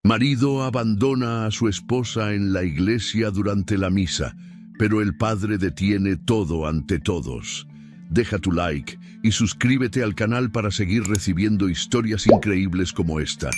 Marido abandona a su esposa en la iglesia durante la misa, pero el Padre detiene todo ante todos. Deja tu like y suscríbete al canal para seguir recibiendo historias increíbles como esta.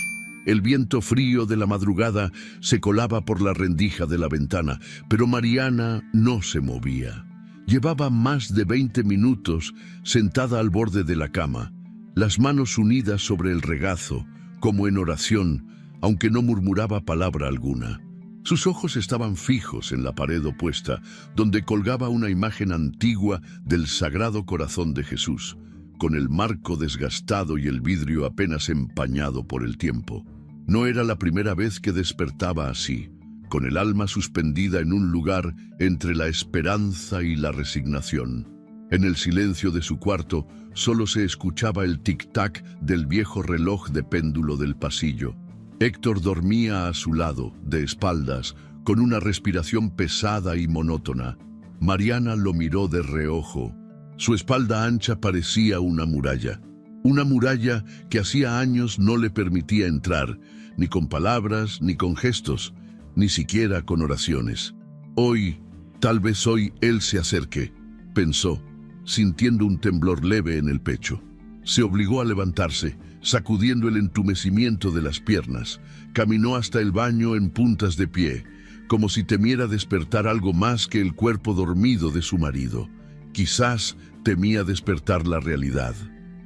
El viento frío de la madrugada se colaba por la rendija de la ventana, pero Mariana no se movía. Llevaba más de 20 minutos sentada al borde de la cama, las manos unidas sobre el regazo, como en oración, aunque no murmuraba palabra alguna. Sus ojos estaban fijos en la pared opuesta, donde colgaba una imagen antigua del Sagrado Corazón de Jesús, con el marco desgastado y el vidrio apenas empañado por el tiempo. No era la primera vez que despertaba así, con el alma suspendida en un lugar entre la esperanza y la resignación. En el silencio de su cuarto solo se escuchaba el tic-tac del viejo reloj de péndulo del pasillo. Héctor dormía a su lado, de espaldas, con una respiración pesada y monótona. Mariana lo miró de reojo. Su espalda ancha parecía una muralla que hacía años no le permitía entrar, ni con palabras, ni con gestos, ni siquiera con oraciones. Tal vez hoy él se acerque, pensó, sintiendo un temblor leve en el pecho. Se obligó a levantarse, sacudiendo el entumecimiento de las piernas. Caminó hasta el baño en puntas de pie, como si temiera despertar algo más que el cuerpo dormido de su marido. Quizás temía despertar la realidad.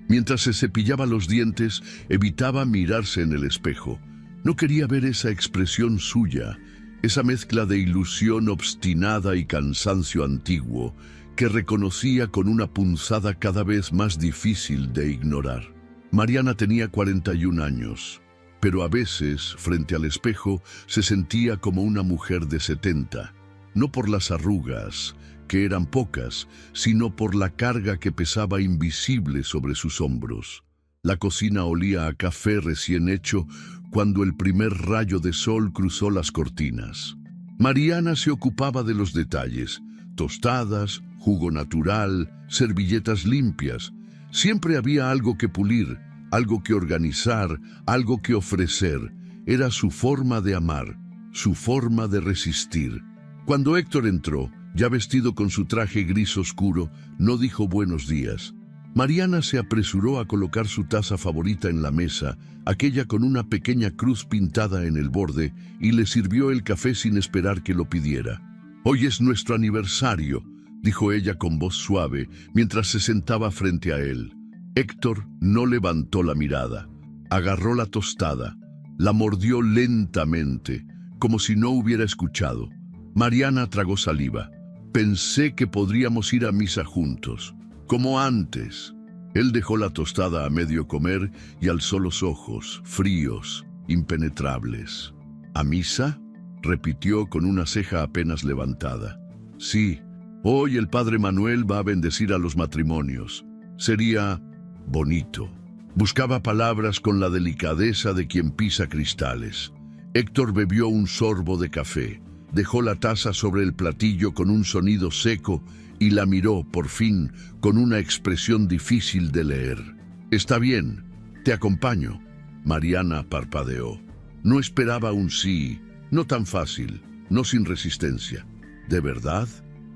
Mientras se cepillaba los dientes, evitaba mirarse en el espejo. No quería ver esa expresión suya, esa mezcla de ilusión obstinada y cansancio antiguo, que reconocía con una punzada cada vez más difícil de ignorar. Mariana tenía 41 años, pero a veces, frente al espejo, se sentía como una mujer de 70, no por las arrugas, que eran pocas, sino por la carga que pesaba invisible sobre sus hombros. La cocina olía a café recién hecho cuando el primer rayo de sol cruzó las cortinas. Mariana se ocupaba de los detalles: tostadas, jugo natural, servilletas limpias. Siempre había algo que pulir, algo que organizar, algo que ofrecer. Era su forma de amar, su forma de resistir. Cuando Héctor entró, ya vestido con su traje gris oscuro, no dijo buenos días. Mariana se apresuró a colocar su taza favorita en la mesa, aquella con una pequeña cruz pintada en el borde, y le sirvió el café sin esperar que lo pidiera. «Hoy es nuestro aniversario», dijo ella con voz suave, mientras se sentaba frente a él. Héctor no levantó la mirada. Agarró la tostada, la mordió lentamente, como si no hubiera escuchado. Mariana tragó saliva. «Pensé que podríamos ir a misa juntos, como antes». Él dejó la tostada a medio comer y alzó los ojos, fríos, impenetrables. «¿A misa?», repitió con una ceja apenas levantada. «Sí, hoy el padre Manuel va a bendecir a los matrimonios. Sería bonito». Buscaba palabras con la delicadeza de quien pisa cristales. Héctor bebió un sorbo de café, dejó la taza sobre el platillo con un sonido seco y la miró, por fin, con una expresión difícil de leer. «Está bien, te acompaño». Mariana parpadeó. No esperaba un sí, no tan fácil, no sin resistencia. «¿De verdad?»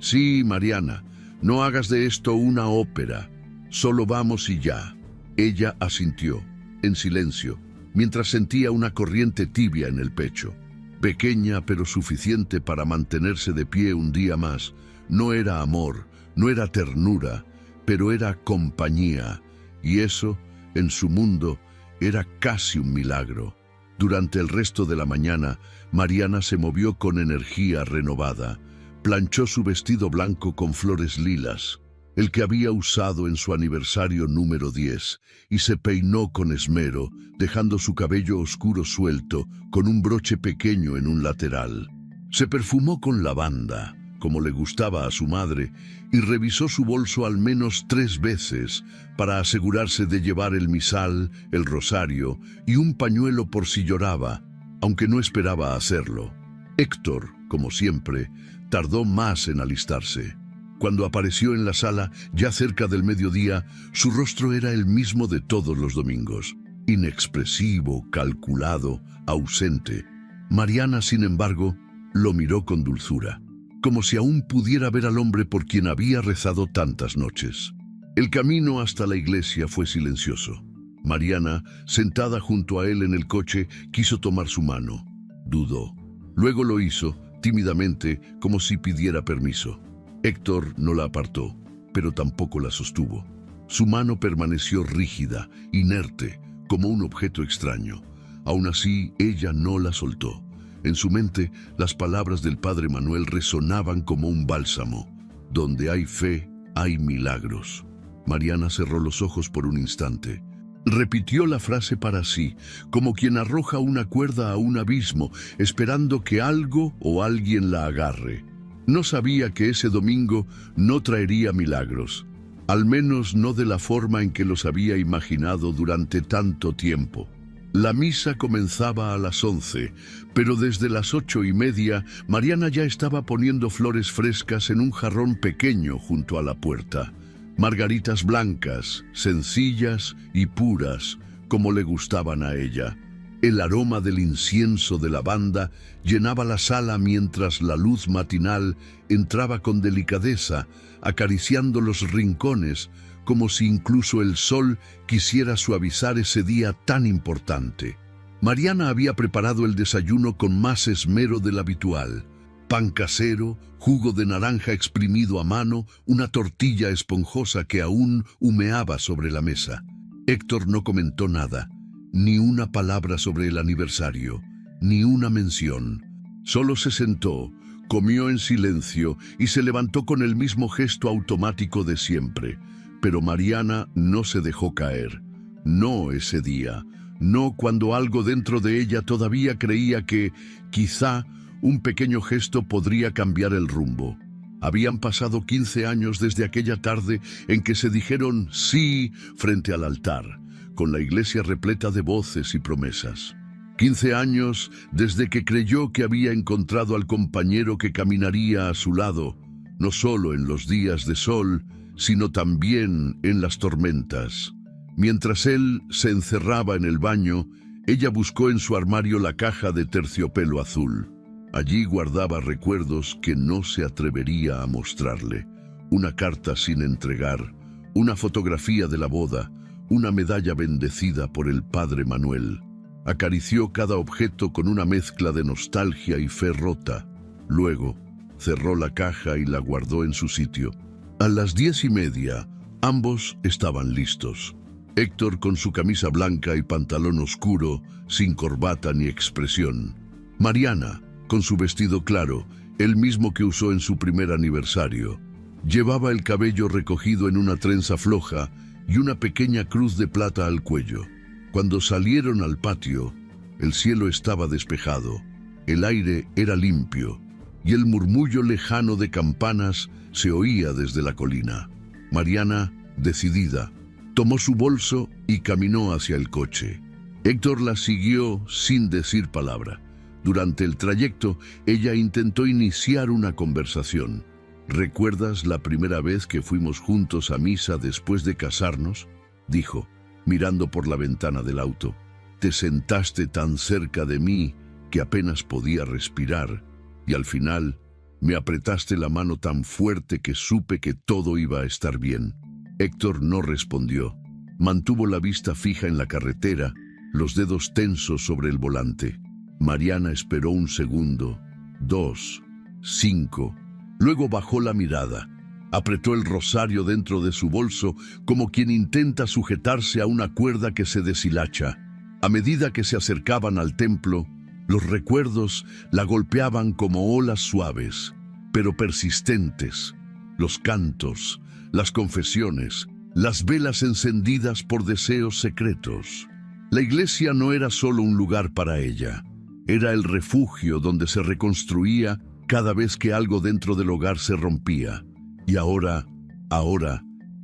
«Sí, Mariana, no hagas de esto una ópera. Solo vamos y ya». Ella asintió, en silencio, mientras sentía una corriente tibia en el pecho. Pequeña pero suficiente para mantenerse de pie un día más. No era amor, no era ternura, pero era compañía, y eso, en su mundo, era casi un milagro. Durante el resto de la mañana, Mariana se movió con energía renovada. Planchó su vestido blanco con flores lilas, el que había usado en su aniversario número 10, y se peinó con esmero, dejando su cabello oscuro suelto, con un broche pequeño en un lateral. Se perfumó con lavanda, como le gustaba a su madre, y revisó su bolso al menos 3 veces para asegurarse de llevar el misal, el rosario y un pañuelo por si lloraba, aunque no esperaba hacerlo. Héctor, como siempre, tardó más en alistarse. Cuando apareció en la sala, ya cerca del mediodía, su rostro era el mismo de todos los domingos. inexpresivo, calculado, ausente. Mariana, sin embargo, lo miró con dulzura, como si aún pudiera ver al hombre por quien había rezado tantas noches. El camino hasta la iglesia fue silencioso. Mariana, sentada junto a él en el coche, quiso tomar su mano. Dudó. Luego lo hizo, tímidamente, como si pidiera permiso. Héctor no la apartó, pero tampoco la sostuvo. Su mano permaneció rígida, inerte, como un objeto extraño. Aún así, ella no la soltó. En su mente, las palabras del padre Manuel resonaban como un bálsamo. Donde hay fe, hay milagros. Mariana cerró los ojos por un instante. Repitió la frase para sí, como quien arroja una cuerda a un abismo, esperando que algo o alguien la agarre. No sabía que ese domingo no traería milagros, al menos no de la forma en que los había imaginado durante tanto tiempo. La misa comenzaba a las 11, pero desde las 8:30, Mariana ya estaba poniendo flores frescas en un jarrón pequeño junto a la puerta. Margaritas blancas, sencillas y puras, como le gustaban a ella. El aroma del incienso de lavanda llenaba la sala mientras la luz matinal entraba con delicadeza, acariciando los rincones, como si incluso el sol quisiera suavizar ese día tan importante. Mariana había preparado el desayuno con más esmero del habitual. Pan casero, jugo de naranja exprimido a mano, una tortilla esponjosa que aún humeaba sobre la mesa. Héctor no comentó nada, ni una palabra sobre el aniversario, ni una mención. Solo se sentó, comió en silencio y se levantó con el mismo gesto automático de siempre. Pero Mariana no se dejó caer. No ese día, no cuando algo dentro de ella todavía creía que, quizá, un pequeño gesto podría cambiar el rumbo. Habían pasado 15 años desde aquella tarde en que se dijeron sí frente al altar, con la iglesia repleta de voces y promesas. 15 años desde que creyó que había encontrado al compañero que caminaría a su lado, no solo en los días de sol, sino también en las tormentas. Mientras él se encerraba en el baño, ella buscó en su armario la caja de terciopelo azul. Allí guardaba recuerdos que no se atrevería a mostrarle. Una carta sin entregar, una fotografía de la boda, una medalla bendecida por el padre Manuel. Acarició cada objeto con una mezcla de nostalgia y fe rota. Luego, cerró la caja y la guardó en su sitio. A las 10:30, ambos estaban listos. Héctor con su camisa blanca y pantalón oscuro, sin corbata ni expresión. Mariana, con su vestido claro, el mismo que usó en su primer aniversario. Llevaba el cabello recogido en una trenza floja y una pequeña cruz de plata al cuello. Cuando salieron al patio, el cielo estaba despejado, el aire era limpio y el murmullo lejano de campanas se oía desde la colina. Mariana, decidida, tomó su bolso y caminó hacia el coche. Héctor la siguió sin decir palabra. Durante el trayecto, ella intentó iniciar una conversación. ¿Recuerdas la primera vez que fuimos juntos a misa después de casarnos?, dijo, mirando por la ventana del auto. Te sentaste tan cerca de mí que apenas podía respirar, y al final me apretaste la mano tan fuerte que supe que todo iba a estar bien. Héctor no respondió. Mantuvo la vista fija en la carretera, los dedos tensos sobre el volante. Mariana esperó un segundo, 2, 5. Luego bajó la mirada. Apretó el rosario dentro de su bolso como quien intenta sujetarse a una cuerda que se deshilacha. A medida que se acercaban al templo, los recuerdos la golpeaban como olas suaves, pero persistentes. Los cantos, las confesiones, las velas encendidas por deseos secretos. La iglesia no era solo un lugar para ella. Era el refugio donde se reconstruía cada vez que algo dentro del hogar se rompía. Y ahora,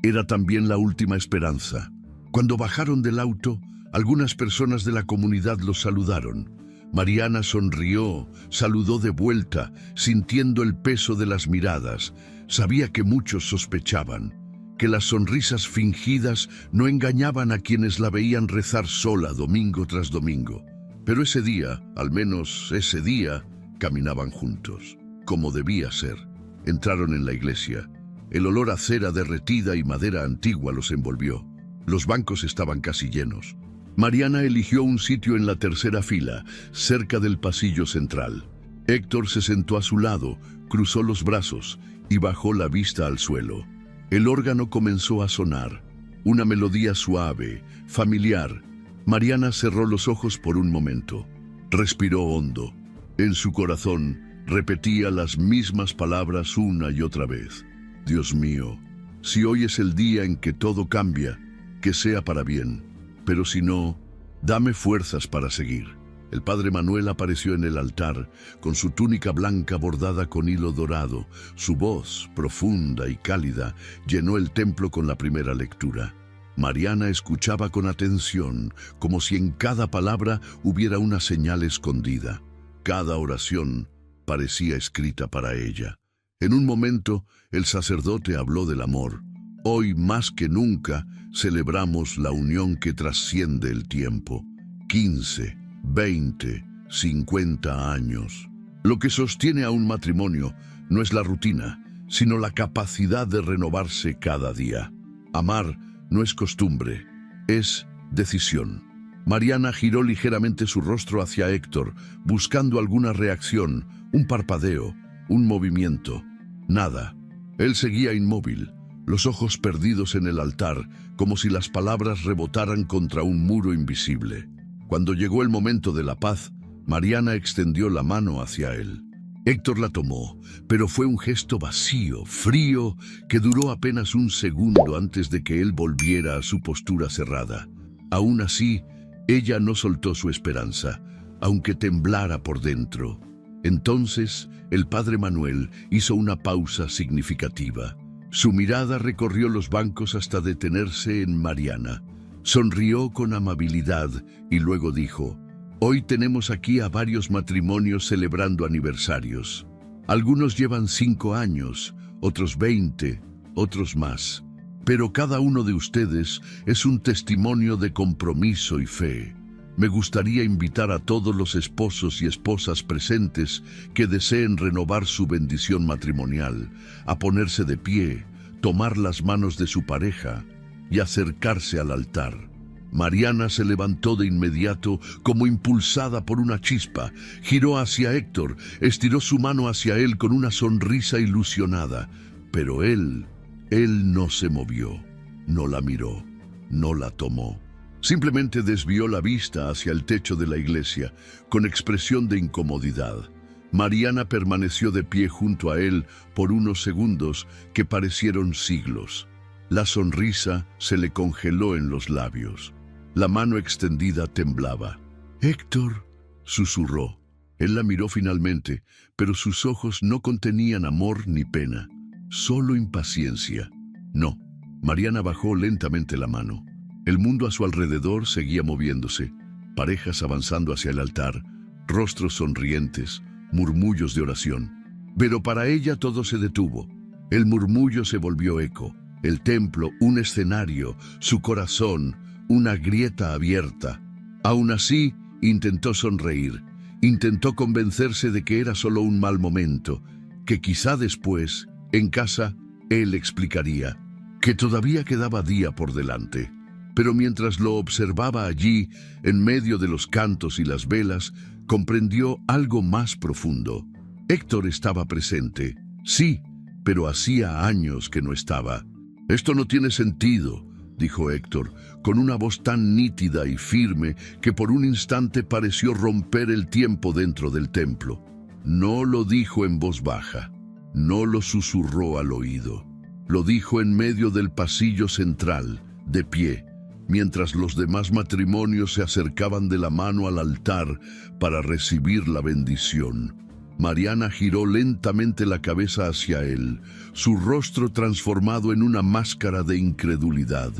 era también la última esperanza. Cuando bajaron del auto, algunas personas de la comunidad los saludaron. Mariana sonrió, saludó de vuelta, sintiendo el peso de las miradas. Sabía que muchos sospechaban. que las sonrisas fingidas no engañaban a quienes la veían rezar sola domingo tras domingo. Pero ese día, al menos ese día, caminaban juntos, como debía ser. Entraron en la iglesia. El olor a cera derretida y madera antigua los envolvió. Los bancos estaban casi llenos. Mariana eligió un sitio en la tercera fila, cerca del pasillo central. Héctor se sentó a su lado, cruzó los brazos y bajó la vista al suelo. El órgano comenzó a sonar, una melodía suave, familiar. Mariana cerró los ojos por un momento. Respiró hondo. En su corazón repetía las mismas palabras una y otra vez. Dios mío, si hoy es el día en que todo cambia, que sea para bien. Pero si no, dame fuerzas para seguir. El padre Manuel apareció en el altar, con su túnica blanca bordada con hilo dorado. Su voz, profunda y cálida, llenó el templo con la primera lectura. Mariana escuchaba con atención, como si en cada palabra hubiera una señal escondida. Cada oración parecía escrita para ella. En un momento, el sacerdote habló del amor. Hoy más que nunca celebramos la unión que trasciende el tiempo. 15, 20, 50 años. Lo que sostiene a un matrimonio no es la rutina, sino la capacidad de renovarse cada día. Amar no es costumbre, es decisión. Mariana giró ligeramente su rostro hacia Héctor, buscando alguna reacción, un parpadeo, un movimiento. Nada. Él seguía inmóvil, los ojos perdidos en el altar, como si las palabras rebotaran contra un muro invisible. Cuando llegó el momento de la paz, Mariana extendió la mano hacia él. Héctor la tomó, pero fue un gesto vacío, frío, que duró apenas un segundo antes de que él volviera a su postura cerrada. Aún así, ella no soltó su esperanza, aunque temblara por dentro. Entonces, el padre Manuel hizo una pausa significativa. Su mirada recorrió los bancos hasta detenerse en Mariana. Sonrió con amabilidad y luego dijo: «Hoy tenemos aquí a varios matrimonios celebrando aniversarios. Algunos llevan 5 años, otros 20, otros más. Pero cada uno de ustedes es un testimonio de compromiso y fe. Me gustaría invitar a todos los esposos y esposas presentes que deseen renovar su bendición matrimonial, a ponerse de pie, tomar las manos de su pareja y acercarse al altar». Mariana se levantó de inmediato, como impulsada por una chispa, giró hacia Héctor, estiró su mano hacia él con una sonrisa ilusionada, pero él no se movió, no la miró, no la tomó. Simplemente desvió la vista hacia el techo de la iglesia, con expresión de incomodidad. Mariana permaneció de pie junto a él por unos segundos que parecieron siglos. La sonrisa se le congeló en los labios. La mano extendida temblaba. «Héctor», susurró. Él la miró finalmente, pero sus ojos no contenían amor ni pena, solo impaciencia. «No». Mariana bajó lentamente la mano. El mundo a su alrededor seguía moviéndose, parejas avanzando hacia el altar, rostros sonrientes, murmullos de oración. Pero para ella todo se detuvo. El murmullo se volvió eco, el templo un escenario, su corazón una grieta abierta. Aún así, intentó sonreír, intentó convencerse de que era solo un mal momento, que quizá después, en casa, él explicaría, que todavía quedaba día por delante. Pero mientras lo observaba allí, en medio de los cantos y las velas, comprendió algo más profundo. Héctor estaba presente, sí, pero hacía años que no estaba. «Esto no tiene sentido», dijo Héctor, con una voz tan nítida y firme que por un instante pareció romper el tiempo dentro del templo. No lo dijo en voz baja, no lo susurró al oído. Lo dijo en medio del pasillo central, de pie, mientras los demás matrimonios se acercaban de la mano al altar para recibir la bendición. Mariana giró lentamente la cabeza hacia él, su rostro transformado en una máscara de incredulidad.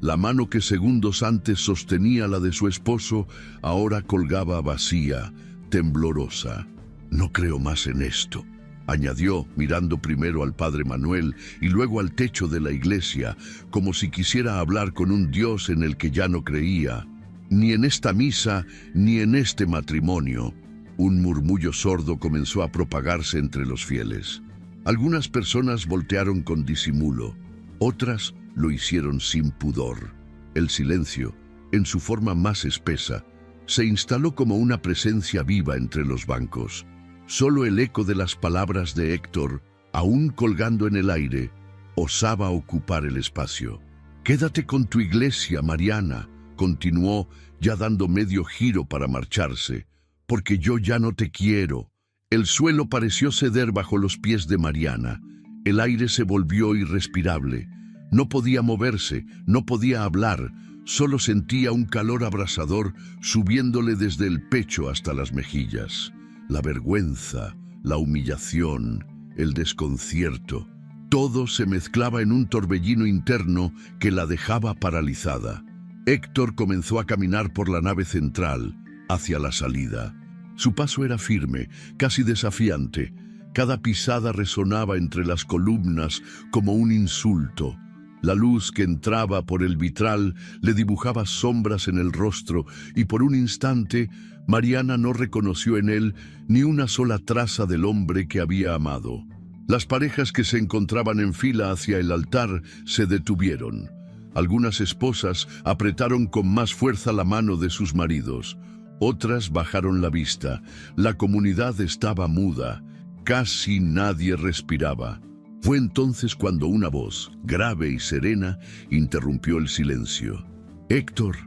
La mano que segundos antes sostenía la de su esposo, ahora colgaba vacía, temblorosa. «No creo más en esto», añadió, mirando primero al padre Manuel y luego al techo de la iglesia, como si quisiera hablar con un Dios en el que ya no creía. Ni en esta misa, ni en este matrimonio. Un murmullo sordo comenzó a propagarse entre los fieles. Algunas personas voltearon con disimulo, otras lo hicieron sin pudor. El silencio, en su forma más espesa, se instaló como una presencia viva entre los bancos. Solo el eco de las palabras de Héctor, aún colgando en el aire, osaba ocupar el espacio. «Quédate con tu iglesia, Mariana», continuó, ya dando medio giro para marcharse, «porque yo ya no te quiero». El suelo pareció ceder bajo los pies de Mariana. El aire se volvió irrespirable. No podía moverse, no podía hablar, solo sentía un calor abrasador subiéndole desde el pecho hasta las mejillas. La vergüenza, la humillación, el desconcierto, todo se mezclaba en un torbellino interno que la dejaba paralizada. Héctor comenzó a caminar por la nave central, hacia la salida. Su paso era firme, casi desafiante. Cada pisada resonaba entre las columnas como un insulto. La luz que entraba por el vitral le dibujaba sombras en el rostro y por un instante Mariana no reconoció en él ni una sola traza del hombre que había amado. Las parejas que se encontraban en fila hacia el altar se detuvieron. Algunas esposas apretaron con más fuerza la mano de sus maridos. Otras bajaron la vista. La comunidad estaba muda. Casi nadie respiraba. Fue entonces cuando una voz, grave y serena, interrumpió el silencio. «Héctor,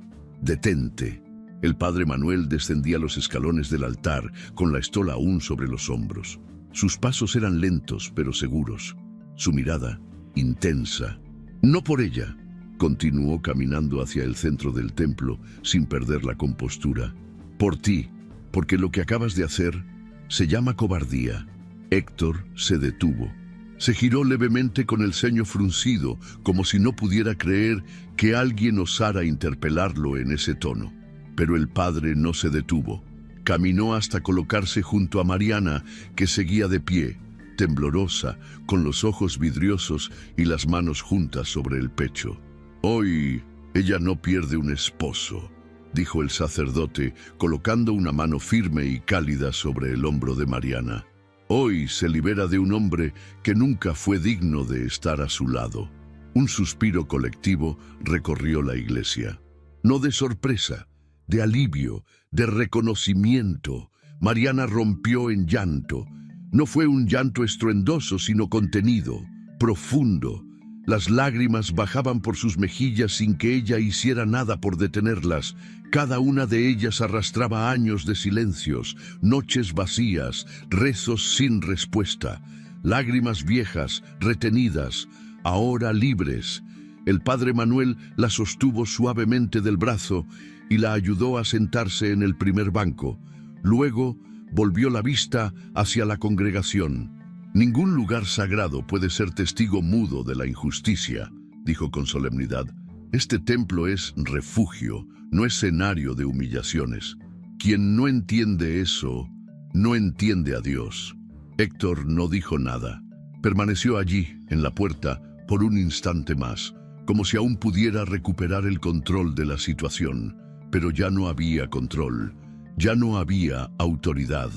detente». El padre Manuel descendía los escalones del altar, con la estola aún sobre los hombros. Sus pasos eran lentos, pero seguros. Su mirada, intensa. «No por ella», continuó caminando hacia el centro del templo, sin perder la compostura. «Por ti, porque lo que acabas de hacer se llama cobardía». Héctor se detuvo. Se giró levemente con el ceño fruncido, como si no pudiera creer que alguien osara interpelarlo en ese tono. Pero el padre no se detuvo. Caminó hasta colocarse junto a Mariana, que seguía de pie, temblorosa, con los ojos vidriosos y las manos juntas sobre el pecho. «Hoy ella no pierde un esposo», dijo el sacerdote, colocando una mano firme y cálida sobre el hombro de Mariana. «Hoy se libera de un hombre que nunca fue digno de estar a su lado». Un suspiro colectivo recorrió la iglesia. No de sorpresa, de alivio, de reconocimiento. Mariana rompió en llanto. No fue un llanto estruendoso, sino contenido, profundo. Las lágrimas bajaban por sus mejillas sin que ella hiciera nada por detenerlas. Cada una de ellas arrastraba años de silencios, noches vacías, rezos sin respuesta, lágrimas viejas, retenidas, ahora libres. El padre Manuel la sostuvo suavemente del brazo y la ayudó a sentarse en el primer banco. Luego volvió la vista hacia la congregación. «Ningún lugar sagrado puede ser testigo mudo de la injusticia», dijo con solemnidad. «Este templo es refugio, no escenario de humillaciones. Quien no entiende eso, no entiende a Dios». Héctor no dijo nada. Permaneció allí, en la puerta, por un instante más, como si aún pudiera recuperar el control de la situación. Pero ya no había control, ya no había autoridad,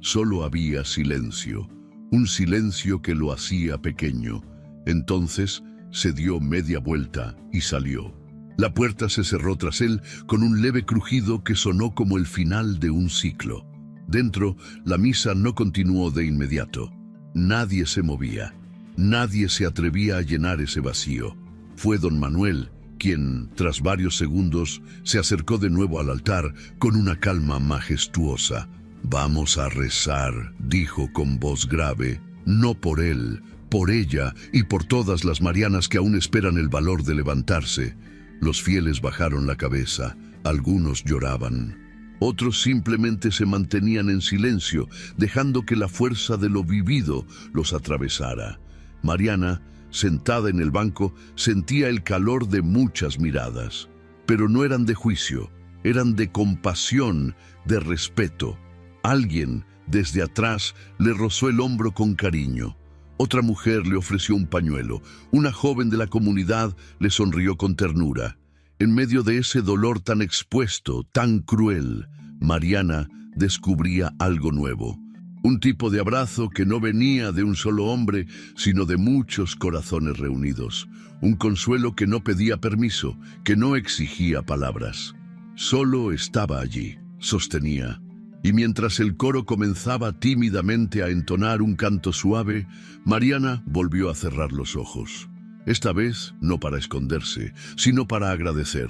solo había silencio. Un silencio que lo hacía pequeño. Entonces se dio media vuelta y salió. La puerta se cerró tras él con un leve crujido que sonó como el final de un ciclo. Dentro, la misa no continuó de inmediato. Nadie se movía. Nadie se atrevía a llenar ese vacío. Fue don Manuel quien, tras varios segundos, se acercó de nuevo al altar con una calma majestuosa. «Vamos a rezar», dijo con voz grave, «no por él, por ella y por todas las Marianas que aún esperan el valor de levantarse». Los fieles bajaron la cabeza, algunos lloraban. Otros simplemente se mantenían en silencio, dejando que la fuerza de lo vivido los atravesara. Mariana, sentada en el banco, sentía el calor de muchas miradas. Pero no eran de juicio, eran de compasión, de respeto. Alguien, Desde atrás le rozó el hombro con cariño. Otra mujer le ofreció un pañuelo. Una joven de la comunidad le sonrió con ternura. En medio de ese dolor tan expuesto, tan cruel, Mariana descubría algo nuevo. Un tipo de abrazo que no venía de un solo hombre, sino de muchos corazones reunidos. Un consuelo que no pedía permiso, que no exigía palabras. Solo estaba allí, sostenía. Y mientras el coro comenzaba tímidamente a entonar un canto suave, Mariana volvió a cerrar los ojos. Esta vez no para esconderse, sino para agradecer.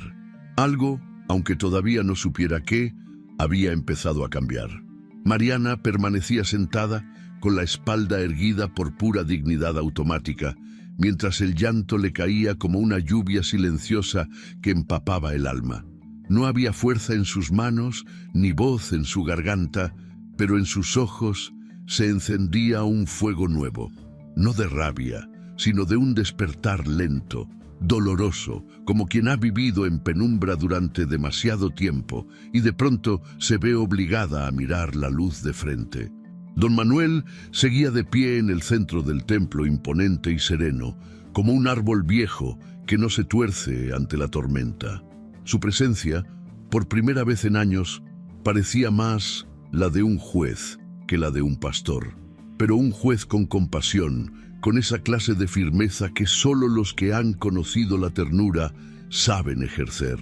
Algo, aunque todavía no supiera qué, había empezado a cambiar. Mariana permanecía sentada, con la espalda erguida por pura dignidad automática, mientras el llanto le caía como una lluvia silenciosa que empapaba el alma. No había fuerza en sus manos, ni voz en su garganta, pero en sus ojos se encendía un fuego nuevo, no de rabia, sino de un despertar lento, doloroso, como quien ha vivido en penumbra durante demasiado tiempo y de pronto se ve obligada a mirar la luz de frente. Don Manuel seguía de pie en el centro del templo, imponente y sereno, como un árbol viejo que no se tuerce ante la tormenta. Su presencia, por primera vez en años, parecía más la de un juez que la de un pastor, pero un juez con compasión, con esa clase de firmeza que solo los que han conocido la ternura saben ejercer.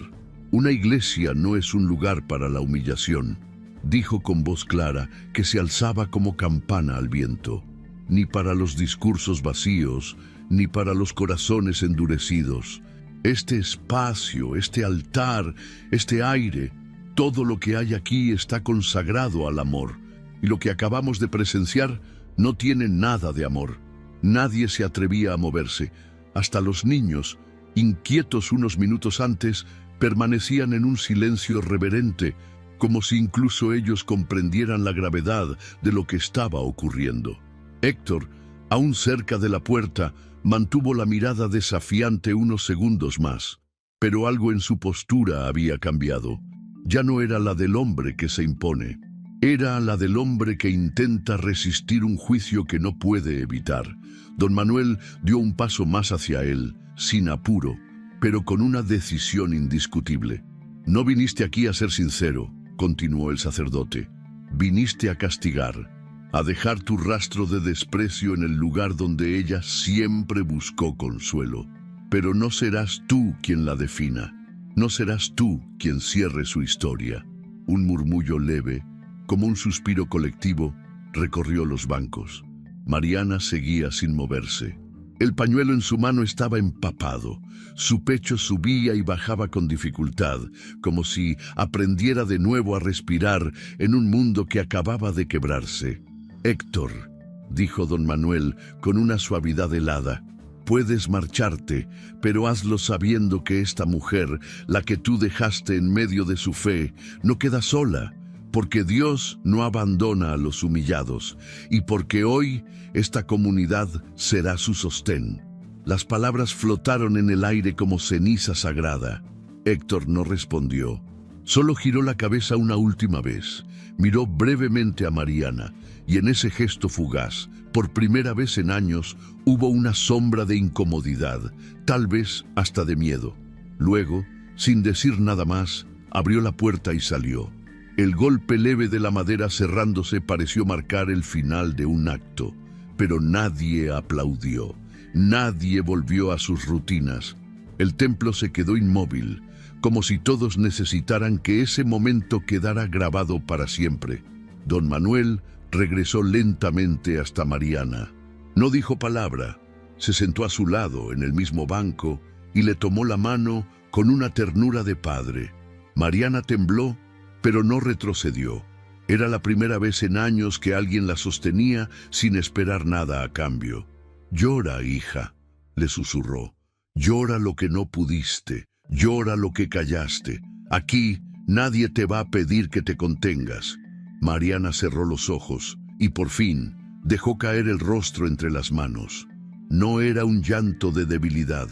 Una iglesia no es un lugar para la humillación, dijo con voz clara que se alzaba como campana al viento, ni para los discursos vacíos, ni para los corazones endurecidos. Este espacio, este altar, este aire, todo lo que hay aquí está consagrado al amor, y lo que acabamos de presenciar no tiene nada de amor. Nadie se atrevía a moverse. Hasta los niños, inquietos unos minutos antes, permanecían en un silencio reverente, como si incluso ellos comprendieran la gravedad de lo que estaba ocurriendo. Héctor, aún cerca de la puerta, mantuvo la mirada desafiante unos segundos más, pero algo en su postura había cambiado. Ya no era la del hombre que se impone, era la del hombre que intenta resistir un juicio que no puede evitar. Don Manuel dio un paso más hacia él, sin apuro, pero con una decisión indiscutible. «No viniste aquí a ser sincero», continuó el sacerdote. «Viniste a castigar, a dejar tu rastro de desprecio en el lugar donde ella siempre buscó consuelo. Pero no serás tú quien la defina, no serás tú quien cierre su historia». Un murmullo leve, como un suspiro colectivo, recorrió los bancos. Mariana seguía sin moverse. El pañuelo en su mano estaba empapado. Su pecho subía y bajaba con dificultad, como si aprendiera de nuevo a respirar en un mundo que acababa de quebrarse. «Héctor», dijo don Manuel con una suavidad helada, «puedes marcharte, pero hazlo sabiendo que esta mujer, la que tú dejaste en medio de su fe, no queda sola, porque Dios no abandona a los humillados, y porque hoy esta comunidad será su sostén». Las palabras flotaron en el aire como ceniza sagrada. Héctor no respondió. Solo giró la cabeza una última vez, miró brevemente a Mariana, y en ese gesto fugaz, por primera vez en años, hubo una sombra de incomodidad, tal vez hasta de miedo. Luego, sin decir nada más, abrió la puerta y salió. El golpe leve de la madera cerrándose pareció marcar el final de un acto, pero nadie aplaudió, nadie volvió a sus rutinas. El templo se quedó inmóvil, como si todos necesitaran que ese momento quedara grabado para siempre. Don Manuel regresó lentamente hasta Mariana. No dijo palabra, se sentó a su lado en el mismo banco y le tomó la mano con una ternura de padre. Mariana tembló, pero no retrocedió. Era la primera vez en años que alguien la sostenía sin esperar nada a cambio. «Llora, hija», le susurró. «Llora lo que no pudiste, llora lo que callaste. Aquí nadie te va a pedir que te contengas». Mariana cerró los ojos y por fin dejó caer el rostro entre las manos. No era un llanto de debilidad,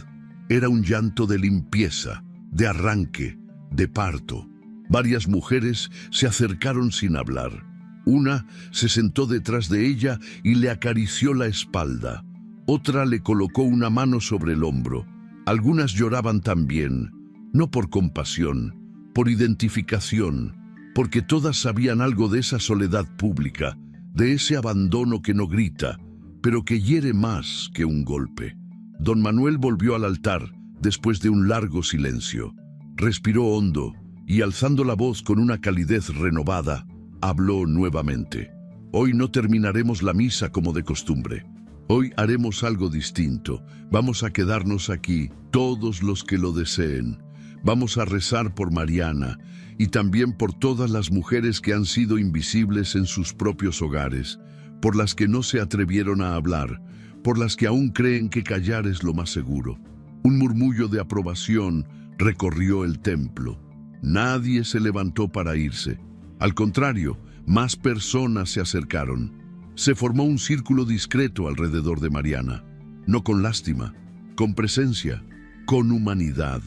era un llanto de limpieza, de arranque, de parto. Varias mujeres se acercaron sin hablar. Una se sentó detrás de ella y le acarició la espalda. Otra le colocó una mano sobre el hombro. Algunas lloraban también, no por compasión, por identificación, porque todas sabían algo de esa soledad pública, de ese abandono que no grita, pero que hiere más que un golpe. Don Manuel volvió al altar después de un largo silencio. Respiró hondo y, alzando la voz con una calidez renovada, habló nuevamente. Hoy no terminaremos la misa como de costumbre. Hoy haremos algo distinto. Vamos a quedarnos aquí, todos los que lo deseen. Vamos a rezar por Mariana y también por todas las mujeres que han sido invisibles en sus propios hogares, por las que no se atrevieron a hablar, por las que aún creen que callar es lo más seguro. Un murmullo de aprobación recorrió el templo. Nadie se levantó para irse. Al contrario, más personas se acercaron. Se formó un círculo discreto alrededor de Mariana, no con lástima, con presencia, con humanidad.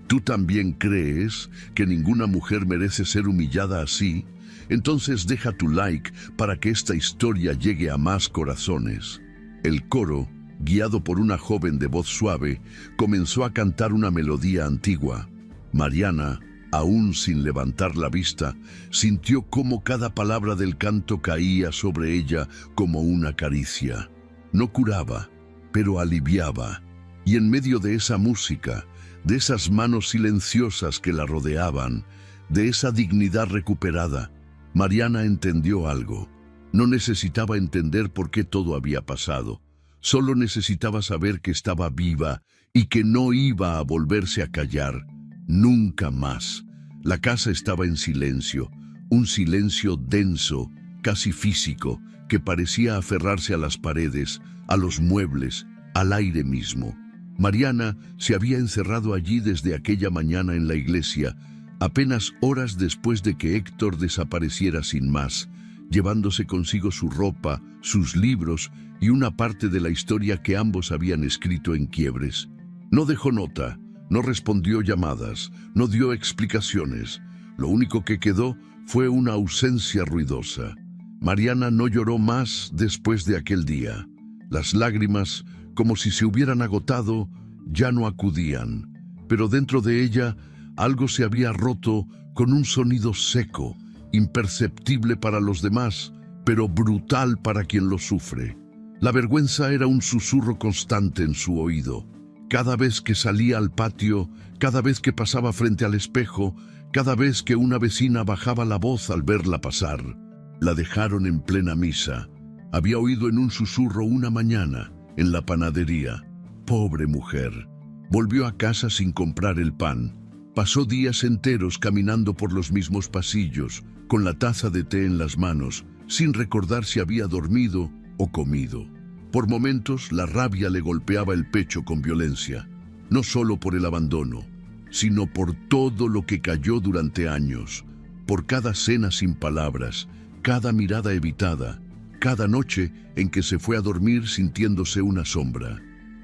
¿Tú también crees que ninguna mujer merece ser humillada así? Entonces deja tu like para que esta historia llegue a más corazones. El coro, guiado por una joven de voz suave, comenzó a cantar una melodía antigua. Mariana, aún sin levantar la vista, sintió cómo cada palabra del canto caía sobre ella como una caricia. No curaba, pero aliviaba. Y en medio de esa música, de esas manos silenciosas que la rodeaban, de esa dignidad recuperada, Mariana entendió algo. No necesitaba entender por qué todo había pasado. Solo necesitaba saber que estaba viva y que no iba a volverse a callar. Nunca más. La casa estaba en silencio, un silencio denso, casi físico, que parecía aferrarse a las paredes, a los muebles, al aire mismo. Mariana se había encerrado allí desde aquella mañana en la iglesia, apenas horas después de que Héctor desapareciera sin más, llevándose consigo su ropa, sus libros y una parte de la historia que ambos habían escrito en quiebres. No dejó nota, no respondió llamadas, no dio explicaciones. Lo único que quedó fue una ausencia ruidosa. Mariana no lloró más después de aquel día. Las lágrimas, como si se hubieran agotado, ya no acudían. Pero dentro de ella, algo se había roto con un sonido seco, imperceptible para los demás, pero brutal para quien lo sufre. La vergüenza era un susurro constante en su oído. Cada vez que salía al patio, cada vez que pasaba frente al espejo, cada vez que una vecina bajaba la voz al verla pasar. La dejaron en plena misa. Había oído en un susurro una mañana, en la panadería. Pobre mujer. Volvió a casa sin comprar el pan. Pasó días enteros caminando por los mismos pasillos, con la taza de té en las manos, sin recordar si había dormido o comido. Por momentos, la rabia le golpeaba el pecho con violencia, no solo por el abandono, sino por todo lo que cayó durante años, por cada cena sin palabras, cada mirada evitada, cada noche en que se fue a dormir sintiéndose una sombra,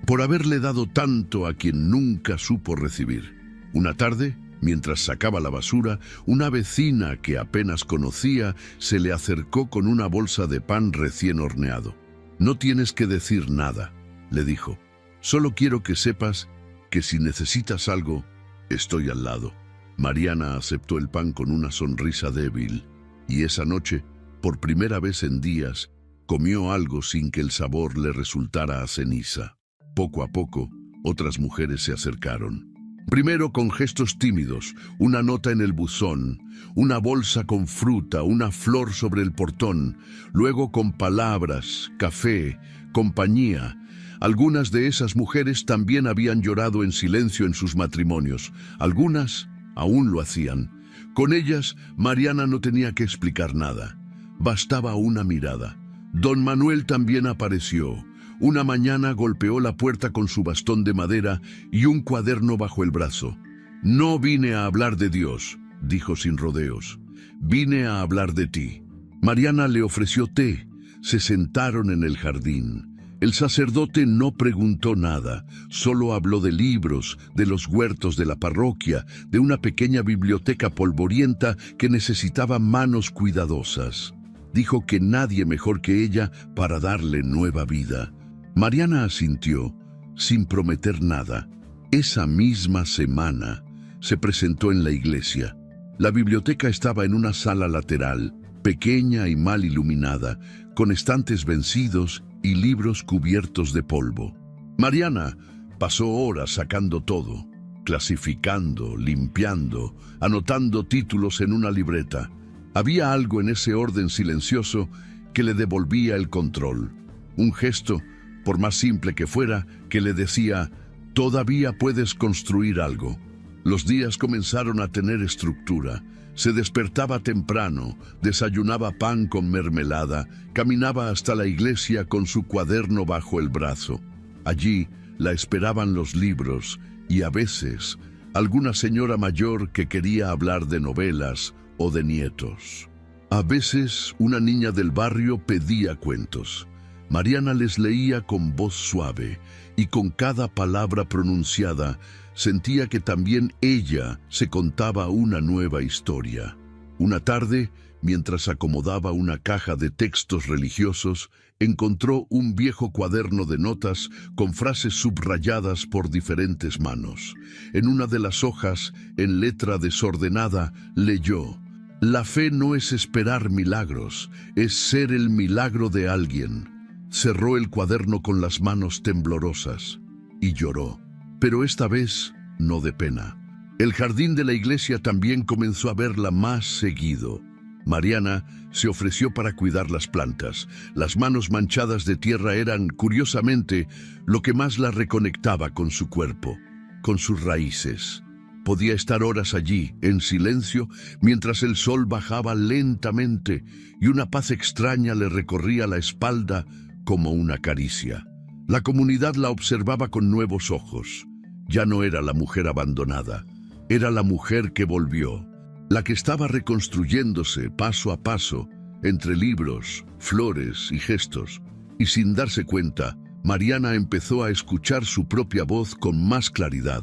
por haberle dado tanto a quien nunca supo recibir. Una tarde, mientras sacaba la basura, una vecina que apenas conocía se le acercó con una bolsa de pan recién horneado. «No tienes que decir nada», le dijo. «Solo quiero que sepas que si necesitas algo, estoy al lado». Mariana aceptó el pan con una sonrisa débil, y esa noche, por primera vez en días, comió algo sin que el sabor le resultara a ceniza. Poco a poco, otras mujeres se acercaron. Primero con gestos tímidos, una nota en el buzón, una bolsa con fruta, una flor sobre el portón, luego con palabras, café, compañía. Algunas de esas mujeres también habían llorado en silencio en sus matrimonios, algunas aún lo hacían. Con ellas, Mariana no tenía que explicar nada, bastaba una mirada. Don Manuel también apareció. Una mañana golpeó la puerta con su bastón de madera y un cuaderno bajo el brazo. «No vine a hablar de Dios», dijo sin rodeos. «Vine a hablar de ti». Mariana le ofreció té. Se sentaron en el jardín. El sacerdote no preguntó nada, solo habló de libros, de los huertos de la parroquia, de una pequeña biblioteca polvorienta que necesitaba manos cuidadosas. Dijo que nadie mejor que ella para darle nueva vida. Mariana asintió, sin prometer nada. Esa misma semana se presentó en la iglesia. La biblioteca estaba en una sala lateral, pequeña y mal iluminada, con estantes vencidos y libros cubiertos de polvo. Mariana pasó horas sacando todo, clasificando, limpiando, anotando títulos en una libreta. Había algo en ese orden silencioso que le devolvía el control. Un gesto, por más simple que fuera, que le decía: todavía puedes construir algo. Los días comenzaron a tener estructura. Se despertaba temprano, desayunaba pan con mermelada, caminaba hasta la iglesia con su cuaderno bajo el brazo. Allí la esperaban los libros y a veces alguna señora mayor que quería hablar de novelas o de nietos. A veces una niña del barrio pedía cuentos. Mariana les leía con voz suave y con cada palabra pronunciada sentía que también ella se contaba una nueva historia. Una tarde, mientras acomodaba una caja de textos religiosos, encontró un viejo cuaderno de notas con frases subrayadas por diferentes manos. En una de las hojas, en letra desordenada, leyó: «La fe no es esperar milagros, es ser el milagro de alguien». Cerró el cuaderno con las manos temblorosas y lloró, pero esta vez no de pena. El jardín de la iglesia también comenzó a verla más seguido. Mariana se ofreció para cuidar las plantas. Las manos manchadas de tierra eran, curiosamente, lo que más la reconectaba con su cuerpo, con sus raíces. Podía estar horas allí, en silencio, mientras el sol bajaba lentamente y una paz extraña le recorría la espalda como una caricia. La comunidad la observaba con nuevos ojos. Ya no era la mujer abandonada, era la mujer que volvió, la que estaba reconstruyéndose paso a paso, entre libros, flores y gestos. Y sin darse cuenta, Mariana empezó a escuchar su propia voz con más claridad.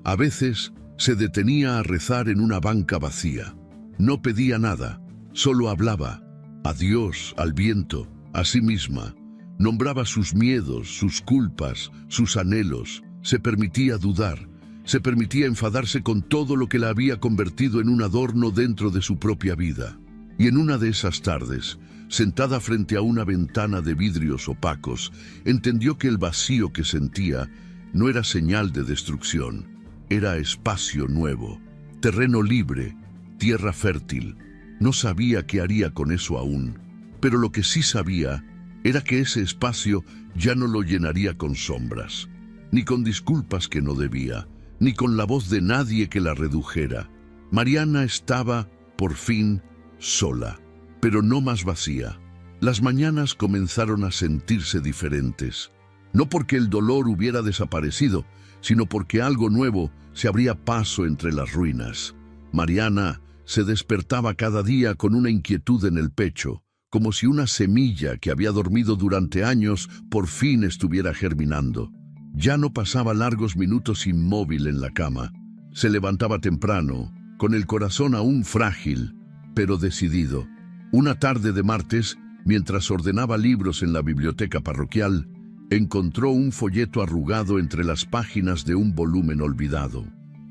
A veces se detenía a rezar en una banca vacía. No pedía nada, solo hablaba, a Dios, al viento, a sí misma. Nombraba sus miedos, sus culpas, sus anhelos. Se permitía dudar, se permitía enfadarse con todo lo que la había convertido en un adorno dentro de su propia vida. Y en una de esas tardes, sentada frente a una ventana de vidrios opacos, entendió que el vacío que sentía no era señal de destrucción, era espacio nuevo, terreno libre, tierra fértil. No sabía qué haría con eso aún, pero lo que sí sabía era que ese espacio ya no lo llenaría con sombras, ni con disculpas que no debía, ni con la voz de nadie que la redujera. Mariana estaba, por fin, sola, pero no más vacía. Las mañanas comenzaron a sentirse diferentes, no porque el dolor hubiera desaparecido, sino porque algo nuevo se abría paso entre las ruinas. Mariana se despertaba cada día con una inquietud en el pecho, como si una semilla que había dormido durante años por fin estuviera germinando. Ya no pasaba largos minutos inmóvil en la cama. Se levantaba temprano, con el corazón aún frágil, pero decidido. Una tarde de martes, mientras ordenaba libros en la biblioteca parroquial, encontró un folleto arrugado entre las páginas de un volumen olvidado.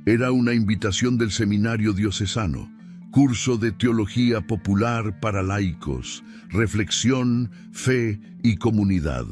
Era una invitación del seminario diocesano. Curso de Teología Popular para laicos, reflexión, fe y comunidad.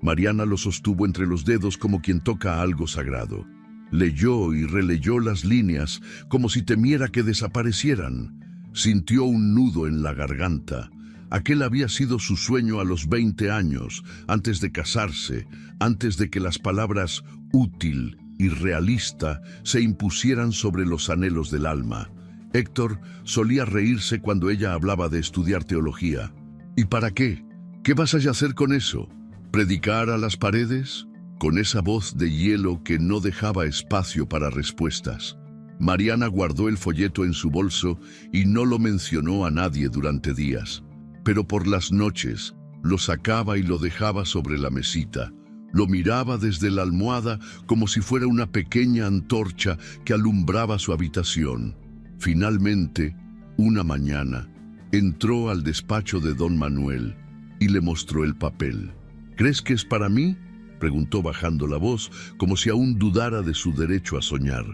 Mariana lo sostuvo entre los dedos como quien toca algo sagrado. Leyó y releyó las líneas como si temiera que desaparecieran. Sintió un nudo en la garganta. Aquel había sido su sueño a los 20 años, antes de casarse, antes de que las palabras útil y realista se impusieran sobre los anhelos del alma. Héctor solía reírse cuando ella hablaba de estudiar teología. ¿Y para qué? ¿Qué vas a hacer con eso? ¿Predicar a las paredes? Con esa voz de hielo que no dejaba espacio para respuestas. Mariana guardó el folleto en su bolso y no lo mencionó a nadie durante días. Pero por las noches lo sacaba y lo dejaba sobre la mesita. Lo miraba desde la almohada como si fuera una pequeña antorcha que alumbraba su habitación. Finalmente, una mañana, Entró al despacho de don Manuel y le mostró el papel. ¿Crees que es para mí?, preguntó bajando la voz, como si aún dudara de su derecho a soñar.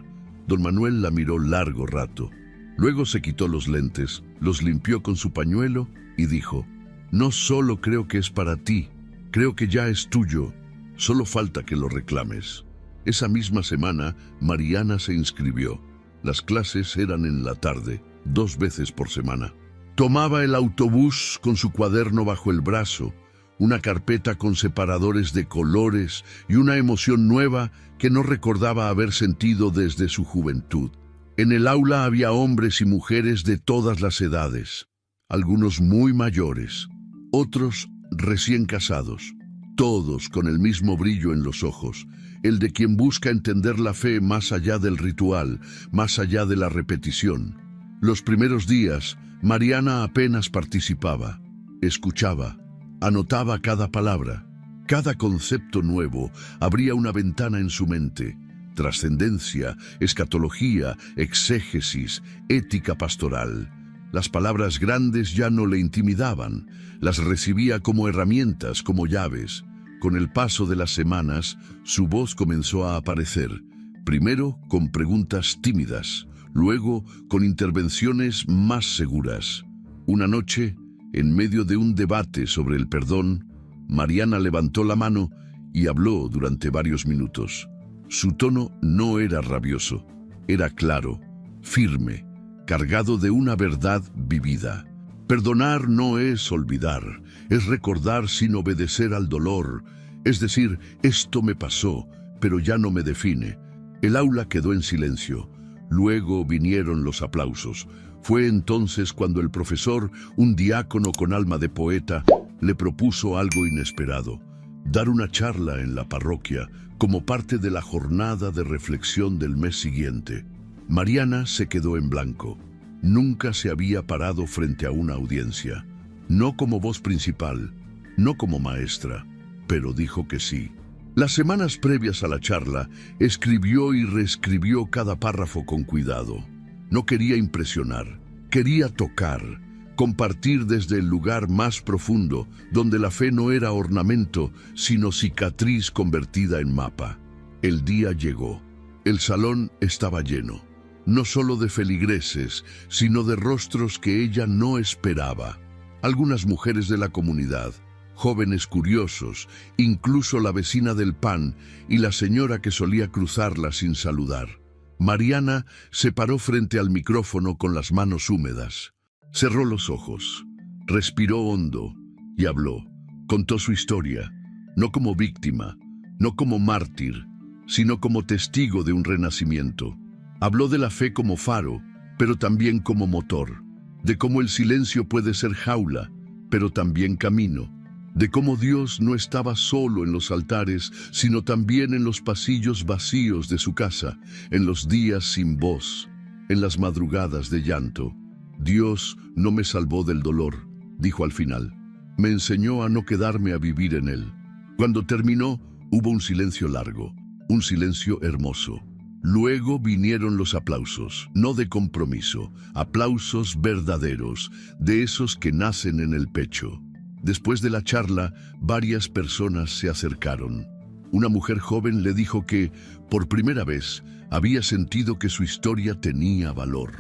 Don Manuel la miró largo rato. Luego se quitó los lentes, los limpió con su pañuelo y dijo: «No solo creo que es para ti, creo que ya es tuyo. Solo falta que lo reclames». Esa misma semana, Mariana se inscribió. Las clases eran en la tarde, 2 veces por semana. Tomaba el autobús con su cuaderno bajo el brazo, una carpeta con separadores de colores y una emoción nueva que no recordaba haber sentido desde su juventud. En el aula había hombres y mujeres de todas las edades, algunos muy mayores, otros recién casados, todos con el mismo brillo en los ojos, el de quien busca entender la fe más allá del ritual, más allá de la repetición. Los primeros días, Mariana apenas participaba, escuchaba, anotaba cada palabra. Cada concepto nuevo abría una ventana en su mente: trascendencia, escatología, exégesis, ética pastoral. Las palabras grandes ya no le intimidaban, las recibía como herramientas, como llaves. Con el paso de las semanas, su voz comenzó a aparecer, primero con preguntas tímidas, luego con intervenciones más seguras. Una noche, en medio de un debate sobre el perdón, Mariana levantó la mano y habló durante varios minutos. Su tono no era rabioso, era claro, firme, cargado de una verdad vivida. Perdonar no es olvidar, es recordar sin obedecer al dolor. Es decir, esto me pasó, pero ya no me define. El aula quedó en silencio. Luego vinieron los aplausos. Fue entonces cuando el profesor, un diácono con alma de poeta, le propuso algo inesperado: dar una charla en la parroquia como parte de la jornada de reflexión del mes siguiente. Mariana se quedó en blanco. Nunca se había parado frente a una audiencia, no como voz principal, no como maestra, pero dijo que sí. Las semanas previas a la charla, escribió y reescribió cada párrafo con cuidado. No quería impresionar, quería tocar, compartir desde el lugar más profundo, donde la fe no era ornamento, sino cicatriz convertida en mapa. El día llegó. El salón estaba lleno, no solo de feligreses, sino de rostros que ella no esperaba. Algunas mujeres de la comunidad, jóvenes curiosos, incluso la vecina del pan y la señora que solía cruzarla sin saludar. Mariana se paró frente al micrófono con las manos húmedas. Cerró los ojos, respiró hondo y habló. Contó su historia, no como víctima, no como mártir, sino como testigo de un renacimiento. Habló de la fe como faro, pero también como motor, de cómo el silencio puede ser jaula, pero también camino, de cómo Dios no estaba solo en los altares, sino también en los pasillos vacíos de su casa, en los días sin voz, en las madrugadas de llanto. Dios no me salvó del dolor, dijo al final. Me enseñó a no quedarme a vivir en él. Cuando terminó, hubo un silencio largo, un silencio hermoso. Luego vinieron los aplausos, no de compromiso, aplausos verdaderos, de esos que nacen en el pecho. Después de la charla, varias personas se acercaron. Una mujer joven le dijo que, por primera vez, había sentido que su historia tenía valor.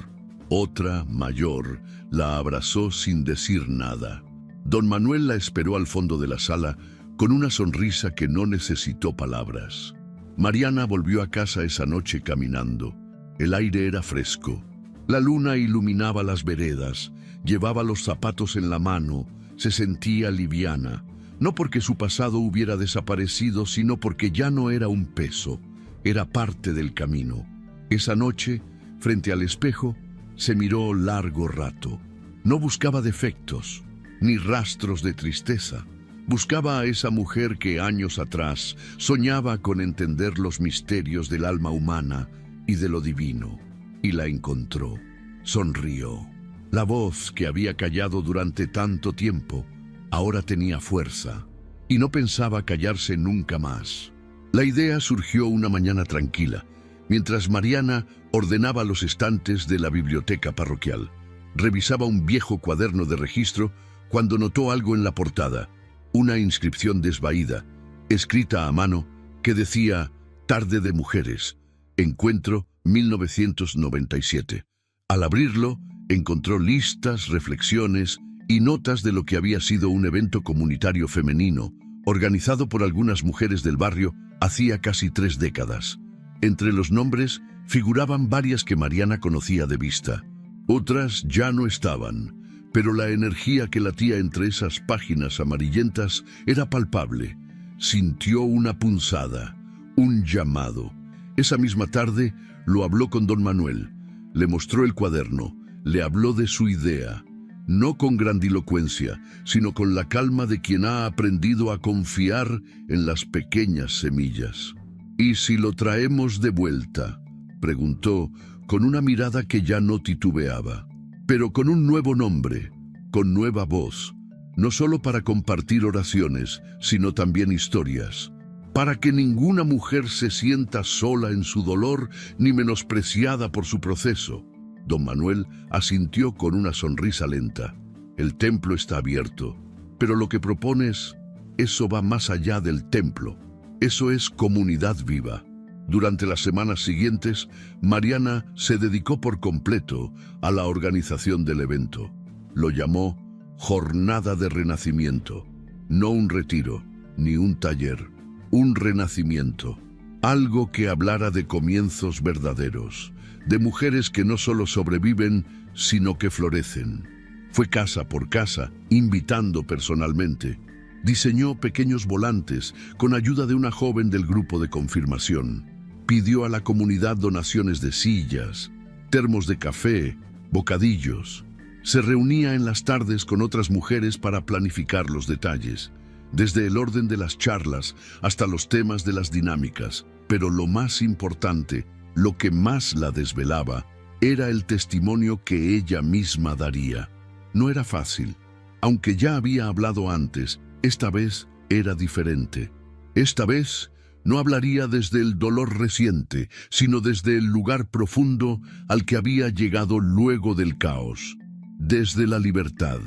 Otra, mayor, la abrazó sin decir nada. Don Manuel la esperó al fondo de la sala con una sonrisa que no necesitó palabras. Mariana volvió a casa esa noche caminando. El aire era fresco. La luna iluminaba las veredas, llevaba los zapatos en la mano, se sentía liviana, no porque su pasado hubiera desaparecido, sino porque ya no era un peso, era parte del camino. Esa noche, frente al espejo, se miró largo rato. No buscaba defectos, ni rastros de tristeza. Buscaba a esa mujer que años atrás soñaba con entender los misterios del alma humana y de lo divino, y la encontró. Sonrió. La voz que había callado durante tanto tiempo ahora tenía fuerza, y no pensaba callarse nunca más. La idea surgió una mañana tranquila, mientras Mariana ordenaba los estantes de la biblioteca parroquial. Revisaba un viejo cuaderno de registro cuando notó algo en la portada, una inscripción desvaída, escrita a mano, que decía «Tarde de Mujeres, Encuentro 1997». Al abrirlo, encontró listas, reflexiones y notas de lo que había sido un evento comunitario femenino, organizado por algunas mujeres del barrio hacía casi 3 décadas. Entre los nombres figuraban varias que Mariana conocía de vista. Otras ya no estaban, pero la energía que latía entre esas páginas amarillentas era palpable. Sintió una punzada, un llamado. Esa misma tarde lo habló con don Manuel. Le mostró el cuaderno, le habló de su idea, no con grandilocuencia, sino con la calma de quien ha aprendido a confiar en las pequeñas semillas. «¿Y si lo traemos de vuelta?», preguntó, con una mirada que ya no titubeaba, pero con un nuevo nombre, con nueva voz, no solo para compartir oraciones, sino también historias, para que ninguna mujer se sienta sola en su dolor ni menospreciada por su proceso. Don Manuel asintió con una sonrisa lenta. «El templo está abierto, pero lo que propones, eso va más allá del templo. Eso es comunidad viva». Durante las semanas siguientes, Mariana se dedicó por completo a la organización del evento. Lo llamó Jornada de Renacimiento, no un retiro, ni un taller, un renacimiento. Algo que hablara de comienzos verdaderos, de mujeres que no solo sobreviven, sino que florecen. Fue casa por casa, invitando personalmente. Diseñó pequeños volantes con ayuda de una joven del grupo de confirmación. Pidió a la comunidad donaciones de sillas, termos de café, bocadillos. Se reunía en las tardes con otras mujeres para planificar los detalles, desde el orden de las charlas hasta los temas de las dinámicas. Pero lo más importante, lo que más la desvelaba, era el testimonio que ella misma daría. No era fácil. Aunque ya había hablado antes, esta vez era diferente. Esta vez no hablaría desde el dolor reciente, sino desde el lugar profundo al que había llegado luego del caos. Desde la libertad.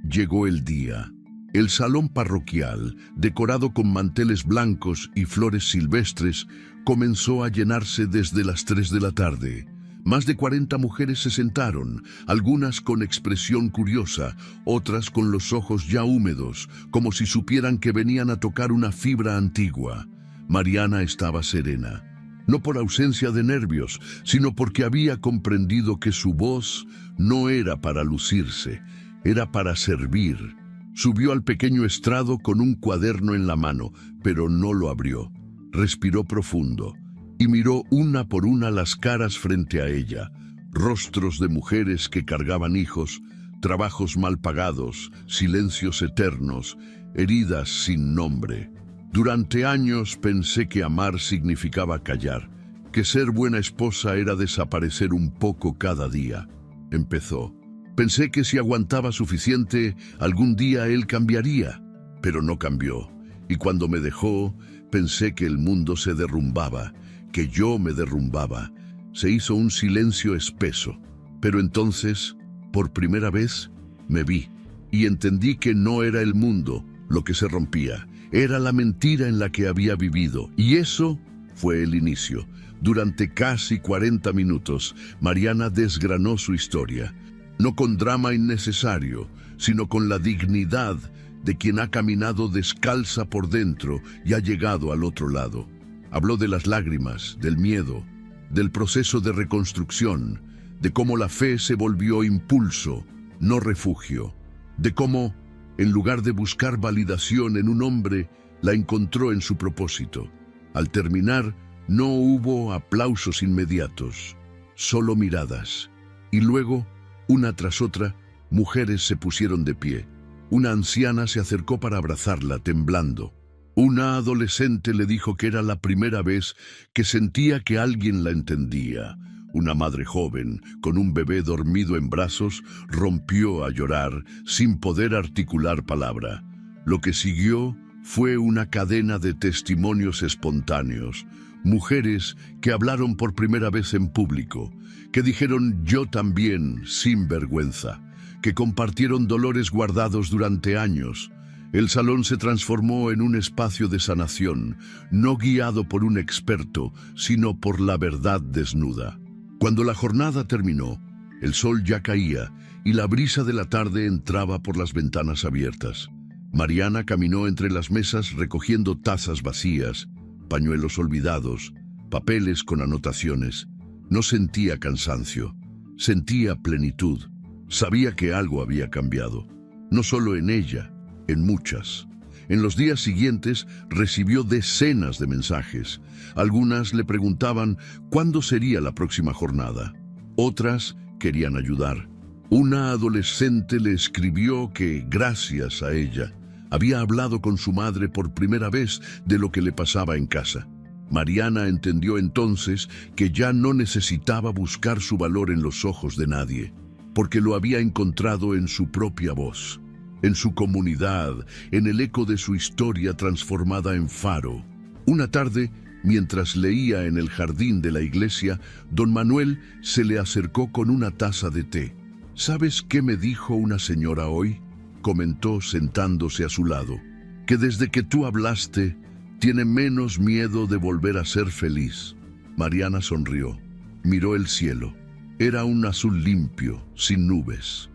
Llegó el día. El salón parroquial, decorado con manteles blancos y flores silvestres, comenzó a llenarse desde las 3 de la tarde. Más de 40 mujeres se sentaron, algunas con expresión curiosa, otras con los ojos ya húmedos, como si supieran que venían a tocar una fibra antigua. Mariana estaba serena, no por ausencia de nervios, sino porque había comprendido que su voz no era para lucirse, era para servir. Subió al pequeño estrado con un cuaderno en la mano, pero no lo abrió. Respiró profundo y miró una por una las caras frente a ella, rostros de mujeres que cargaban hijos, trabajos mal pagados, silencios eternos, heridas sin nombre. Durante años pensé que amar significaba callar, que ser buena esposa era desaparecer un poco cada día. Empezó. Pensé que si aguantaba suficiente, algún día él cambiaría, pero no cambió. Y cuando me dejó, pensé que el mundo se derrumbaba, que yo me derrumbaba. Se hizo un silencio espeso. Pero entonces, por primera vez, me vi y entendí que no era el mundo lo que se rompía. Era la mentira en la que había vivido. Y eso fue el inicio. Durante casi 40 minutos, Mariana desgranó su historia. No con drama innecesario, sino con la dignidad de quien ha caminado descalza por dentro y ha llegado al otro lado. Habló de las lágrimas, del miedo, del proceso de reconstrucción, de cómo la fe se volvió impulso, no refugio, de cómo, en lugar de buscar validación en un hombre, la encontró en su propósito. Al terminar, no hubo aplausos inmediatos, solo miradas. Y luego, una tras otra, mujeres se pusieron de pie. Una anciana se acercó para abrazarla, temblando. Una adolescente le dijo que era la primera vez que sentía que alguien la entendía. Una madre joven, con un bebé dormido en brazos, rompió a llorar sin poder articular palabra. Lo que siguió fue una cadena de testimonios espontáneos. Mujeres que hablaron por primera vez en público, que dijeron yo también sin vergüenza, que compartieron dolores guardados durante años. El salón se transformó en un espacio de sanación, no guiado por un experto, sino por la verdad desnuda. Cuando la jornada terminó, el sol ya caía y la brisa de la tarde entraba por las ventanas abiertas. Mariana caminó entre las mesas recogiendo tazas vacías, pañuelos olvidados, papeles con anotaciones. No sentía cansancio, sentía plenitud. Sabía que algo había cambiado, no solo en ella, en muchas. En los días siguientes recibió decenas de mensajes. Algunas le preguntaban cuándo sería la próxima jornada. Otras querían ayudar. Una adolescente le escribió que, gracias a ella, había hablado con su madre por primera vez de lo que le pasaba en casa. Mariana entendió entonces que ya no necesitaba buscar su valor en los ojos de nadie, porque lo había encontrado en su propia voz, en su comunidad, en el eco de su historia transformada en faro. Una tarde, mientras leía en el jardín de la iglesia, don Manuel se le acercó con una taza de té. ¿Sabes qué me dijo una señora hoy?, comentó sentándose a su lado. Que desde que tú hablaste, tiene menos miedo de volver a ser feliz. Mariana sonrió, miró el cielo. Era un azul limpio, sin nubes.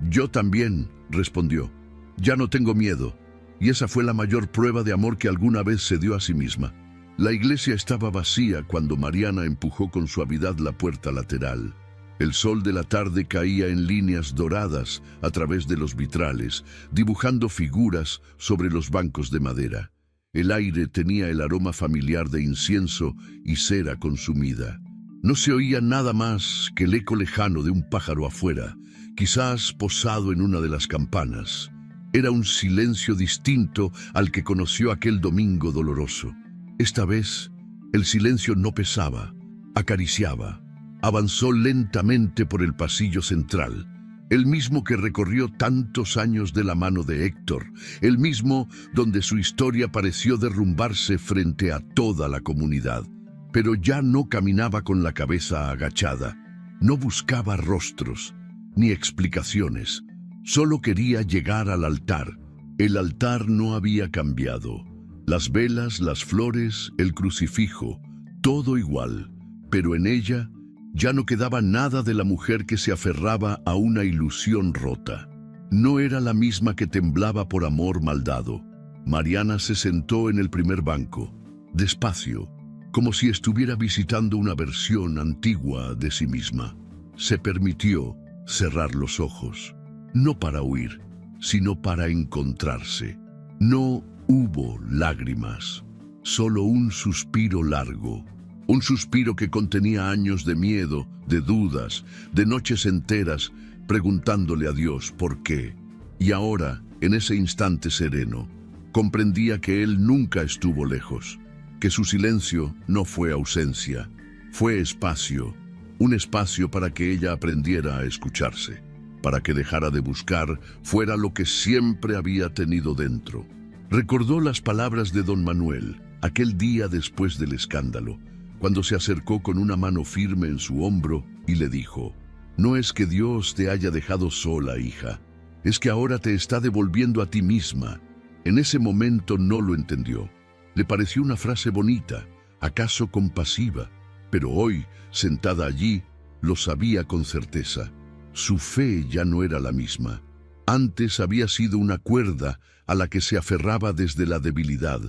Yo también, respondió. Ya no tengo miedo. Y esa fue la mayor prueba de amor que alguna vez se dio a sí misma. La iglesia estaba vacía cuando Mariana empujó con suavidad la puerta lateral. El sol de la tarde caía en líneas doradas a través de los vitrales, dibujando figuras sobre los bancos de madera. El aire tenía el aroma familiar de incienso y cera consumida. No se oía nada más que el eco lejano de un pájaro afuera, quizás posado en una de las campanas. Era un silencio distinto al que conoció aquel domingo doloroso. Esta vez, el silencio no pesaba, acariciaba. Avanzó lentamente por el pasillo central, el mismo que recorrió tantos años de la mano de Héctor, el mismo donde su historia pareció derrumbarse frente a toda la comunidad. Pero ya no caminaba con la cabeza agachada, no buscaba rostros, ni explicaciones, solo quería llegar al altar. El altar no había cambiado, las velas, las flores, el crucifijo, todo igual, pero en ella ya no quedaba nada de la mujer que se aferraba a una ilusión rota. No era la misma que temblaba por amor mal dado. Mariana se sentó en el primer banco, despacio, como si estuviera visitando una versión antigua de sí misma. Se permitió cerrar los ojos, no para huir, sino para encontrarse. No hubo lágrimas, solo un suspiro largo. Un suspiro que contenía años de miedo, de dudas, de noches enteras, preguntándole a Dios por qué. Y ahora, en ese instante sereno, comprendía que él nunca estuvo lejos, que su silencio no fue ausencia, fue espacio, un espacio para que ella aprendiera a escucharse, para que dejara de buscar fuera lo que siempre había tenido dentro. Recordó las palabras de don Manuel, aquel día después del escándalo, cuando se acercó con una mano firme en su hombro y le dijo: no es que Dios te haya dejado sola, hija, es que ahora te está devolviendo a ti misma. En ese momento no lo entendió. Le pareció una frase bonita, acaso compasiva, pero hoy, sentada allí, lo sabía con certeza. Su fe ya no era la misma. Antes había sido una cuerda a la que se aferraba desde la debilidad.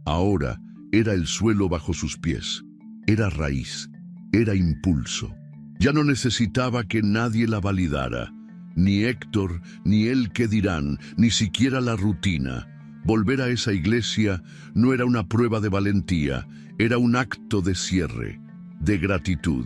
Ahora era el suelo bajo sus pies. Era raíz, era impulso. Ya no necesitaba que nadie la validara, ni Héctor, ni el qué dirán, ni siquiera la rutina. Volver a esa iglesia no era una prueba de valentía, era un acto de cierre, de gratitud.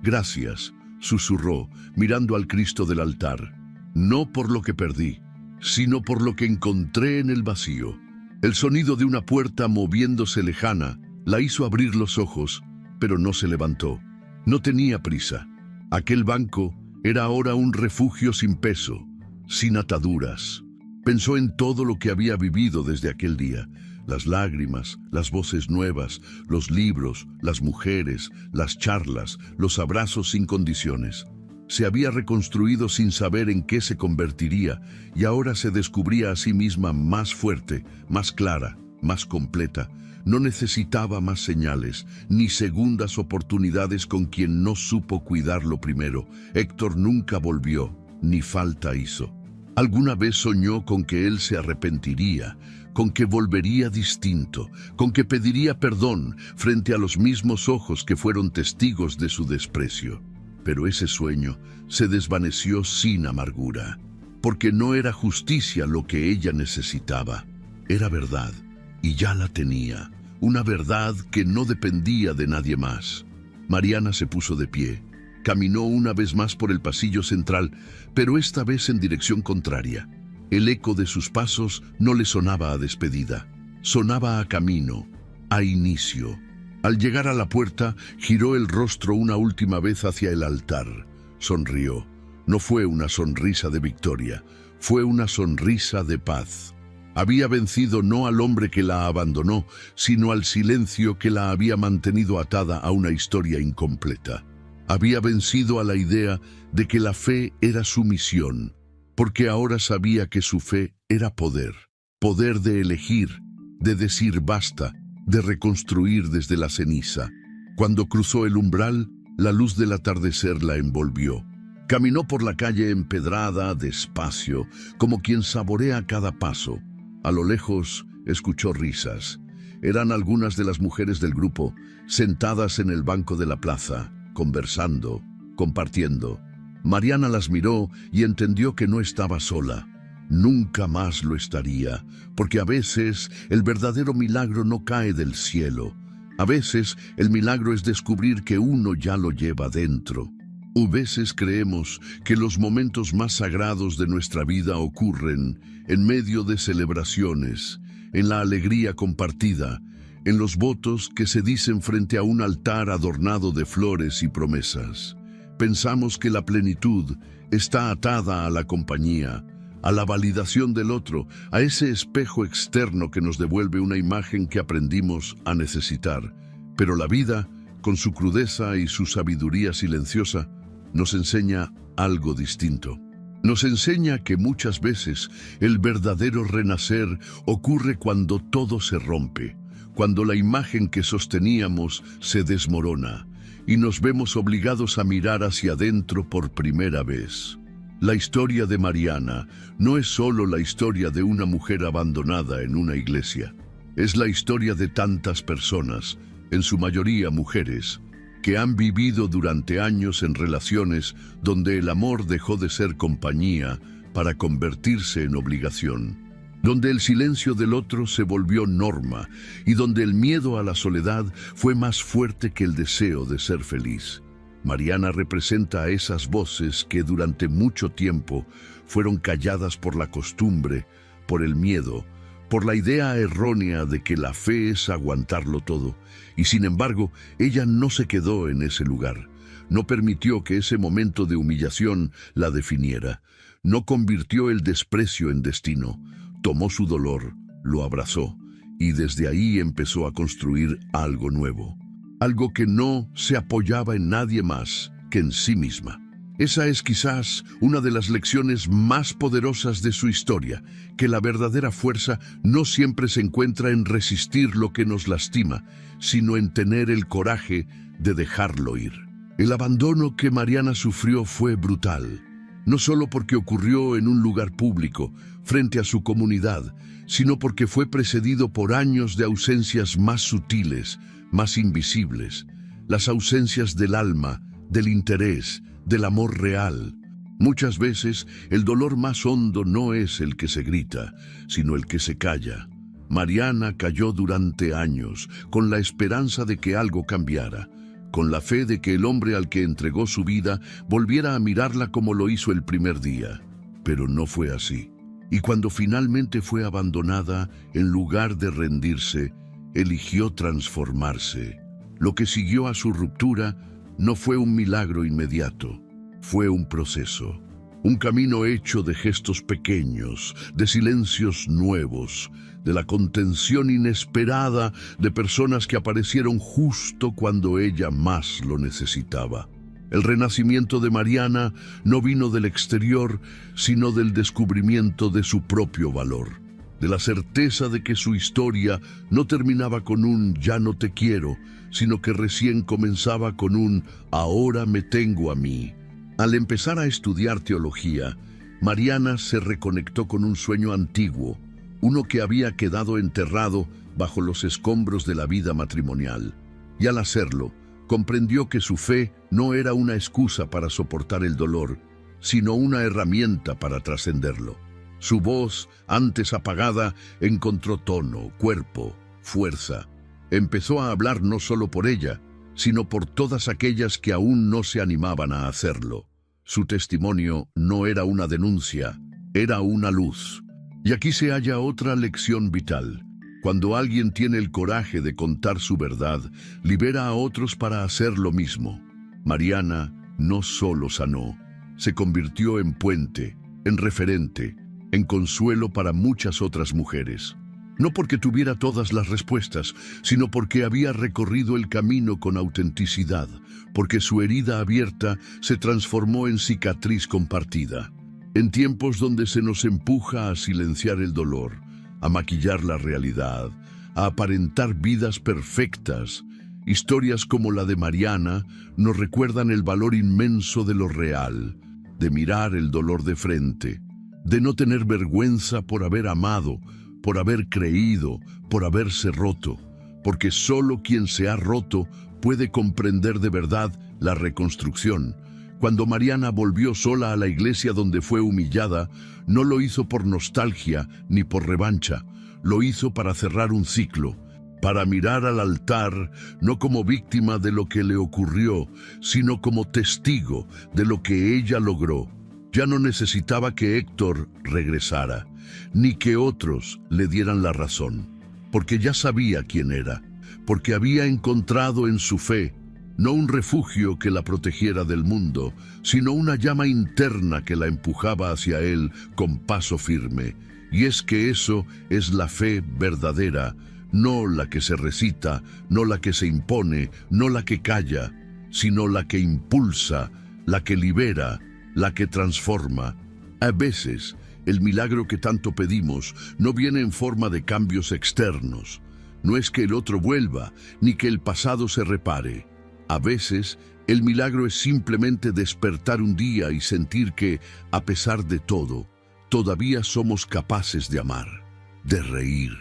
Gracias, susurró, mirando al Cristo del altar. No por lo que perdí, sino por lo que encontré en el vacío. El sonido de una puerta moviéndose lejana la hizo abrir los ojos, pero no se levantó. No tenía prisa. Aquel banco era ahora un refugio sin peso, sin ataduras. Pensó en todo lo que había vivido desde aquel día, Las lágrimas, las voces nuevas, los libros, las mujeres, las charlas, los abrazos sin condiciones. Se había reconstruido sin saber en qué se convertiría y ahora se descubría a sí misma más fuerte, más clara, más completa. No necesitaba más señales, ni segundas oportunidades con quien no supo cuidarlo primero. Héctor nunca volvió, ni falta hizo. Alguna vez soñó con que él se arrepentiría, con que volvería distinto, con que pediría perdón frente a los mismos ojos que fueron testigos de su desprecio. Pero ese sueño se desvaneció sin amargura, porque no era justicia lo que ella necesitaba, era verdad, y ya la tenía, una verdad que no dependía de nadie más. Mariana se puso de pie, caminó una vez más por el pasillo central, pero esta vez en dirección contraria. El eco de sus pasos no le sonaba a despedida, sonaba a camino, a inicio. Al llegar a la puerta, giró el rostro una última vez hacia el altar. Sonrió. No fue una sonrisa de victoria, fue una sonrisa de paz. Había vencido no al hombre que la abandonó, sino al silencio que la había mantenido atada a una historia incompleta. Había vencido a la idea de que la fe era su misión, porque ahora sabía que su fe era poder. Poder de elegir, de decir basta, de reconstruir desde la ceniza. Cuando cruzó el umbral, la luz del atardecer la envolvió. Caminó por la calle empedrada, despacio, como quien saborea cada paso. A lo lejos, escuchó risas. Eran algunas de las mujeres del grupo, sentadas en el banco de la plaza, conversando, compartiendo. Mariana las miró y entendió que no estaba sola. Nunca más lo estaría, porque a veces el verdadero milagro no cae del cielo. A veces el milagro es descubrir que uno ya lo lleva dentro. A veces creemos que los momentos más sagrados de nuestra vida ocurren en medio de celebraciones, en la alegría compartida, en los votos que se dicen frente a un altar adornado de flores y promesas. Pensamos que la plenitud está atada a la compañía, a la validación del otro, a ese espejo externo que nos devuelve una imagen que aprendimos a necesitar. Pero la vida, con su crudeza y su sabiduría silenciosa, nos enseña algo distinto. Nos enseña que muchas veces el verdadero renacer ocurre cuando todo se rompe, cuando la imagen que sosteníamos se desmorona y nos vemos obligados a mirar hacia adentro por primera vez. La historia de Mariana no es solo la historia de una mujer abandonada en una iglesia. Es la historia de tantas personas, en su mayoría mujeres, que han vivido durante años en relaciones donde el amor dejó de ser compañía para convertirse en obligación, donde el silencio del otro se volvió norma y donde el miedo a la soledad fue más fuerte que el deseo de ser feliz. Mariana representa a esas voces que durante mucho tiempo fueron calladas por la costumbre, por el miedo, por la idea errónea de que la fe es aguantarlo todo. Y sin embargo, ella no se quedó en ese lugar. No permitió que ese momento de humillación la definiera. No convirtió el desprecio en destino. Tomó su dolor, lo abrazó, y desde ahí empezó a construir algo nuevo. Algo que no se apoyaba en nadie más que en sí misma. Esa es quizás una de las lecciones más poderosas de su historia, que la verdadera fuerza no siempre se encuentra en resistir lo que nos lastima, sino en tener el coraje de dejarlo ir. El abandono que Mariana sufrió fue brutal, no solo porque ocurrió en un lugar público, frente a su comunidad, sino porque fue precedido por años de ausencias más sutiles, más invisibles, las ausencias del alma, del interés, del amor real. Muchas veces el dolor más hondo no es el que se grita, sino el que se calla. Mariana cayó durante años, con la esperanza de que algo cambiara, con la fe de que el hombre al que entregó su vida volviera a mirarla como lo hizo el primer día. Pero no fue así. Y cuando finalmente fue abandonada, en lugar de rendirse, eligió transformarse. Lo que siguió a su ruptura no fue un milagro inmediato, fue un proceso. Un camino hecho de gestos pequeños, de silencios nuevos, de la contención inesperada de personas que aparecieron justo cuando ella más lo necesitaba. El renacimiento de Mariana no vino del exterior, sino del descubrimiento de su propio valor, de la certeza de que su historia no terminaba con un «ya no te quiero», sino que recién comenzaba con un «ahora me tengo a mí». Al empezar a estudiar teología, Mariana se reconectó con un sueño antiguo, uno que había quedado enterrado bajo los escombros de la vida matrimonial. Y al hacerlo, comprendió que su fe no era una excusa para soportar el dolor, sino una herramienta para trascenderlo. Su voz, antes apagada, encontró tono, cuerpo, fuerza. Empezó a hablar no solo por ella, sino por todas aquellas que aún no se animaban a hacerlo. Su testimonio no era una denuncia, era una luz. Y aquí se halla otra lección vital. Cuando alguien tiene el coraje de contar su verdad, libera a otros para hacer lo mismo. Mariana no solo sanó, se convirtió en puente, en referente, en consuelo para muchas otras mujeres. No porque tuviera todas las respuestas, sino porque había recorrido el camino con autenticidad, porque su herida abierta se transformó en cicatriz compartida. En tiempos donde se nos empuja a silenciar el dolor, a maquillar la realidad, a aparentar vidas perfectas, historias como la de Mariana nos recuerdan el valor inmenso de lo real, de mirar el dolor de frente, de no tener vergüenza por haber amado, por haber creído, por haberse roto, porque solo quien se ha roto puede comprender de verdad la reconstrucción. Cuando Mariana volvió sola a la iglesia donde fue humillada, no lo hizo por nostalgia ni por revancha, lo hizo para cerrar un ciclo, para mirar al altar no como víctima de lo que le ocurrió, sino como testigo de lo que ella logró. Ya no necesitaba que Héctor regresara, ni que otros le dieran la razón, porque ya sabía quién era, porque había encontrado en su fe no un refugio que la protegiera del mundo, sino una llama interna que la empujaba hacia él con paso firme. Y es que eso es la fe verdadera, no la que se recita, no la que se impone, no la que calla, sino la que impulsa, la que libera, la que transforma. A veces, el milagro que tanto pedimos no viene en forma de cambios externos. No es que el otro vuelva, ni que el pasado se repare. A veces, el milagro es simplemente despertar un día y sentir que, a pesar de todo, todavía somos capaces de amar, de reír,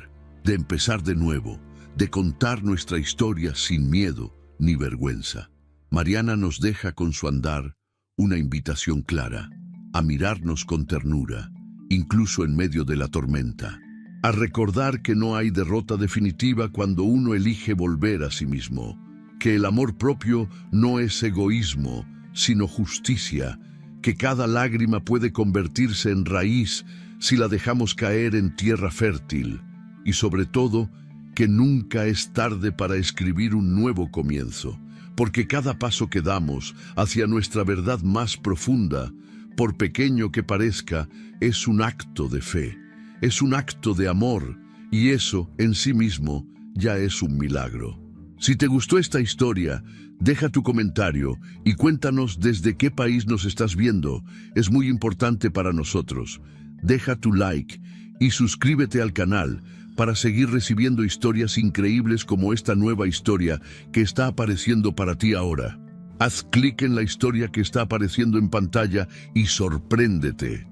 de empezar de nuevo, de contar nuestra historia sin miedo ni vergüenza. Mariana nos deja con su andar una invitación clara a mirarnos con ternura, incluso en medio de la tormenta, a recordar que no hay derrota definitiva cuando uno elige volver a sí mismo, que el amor propio no es egoísmo, sino justicia, que cada lágrima puede convertirse en raíz si la dejamos caer en tierra fértil, y sobre todo, que nunca es tarde para escribir un nuevo comienzo, porque cada paso que damos hacia nuestra verdad más profunda, por pequeño que parezca, es un acto de fe, es un acto de amor, y eso, en sí mismo, ya es un milagro. Si te gustó esta historia, deja tu comentario y cuéntanos desde qué país nos estás viendo. Es muy importante para nosotros. Deja tu like y suscríbete al canal para seguir recibiendo historias increíbles como esta nueva historia que está apareciendo para ti ahora. Haz clic en la historia que está apareciendo en pantalla y sorpréndete.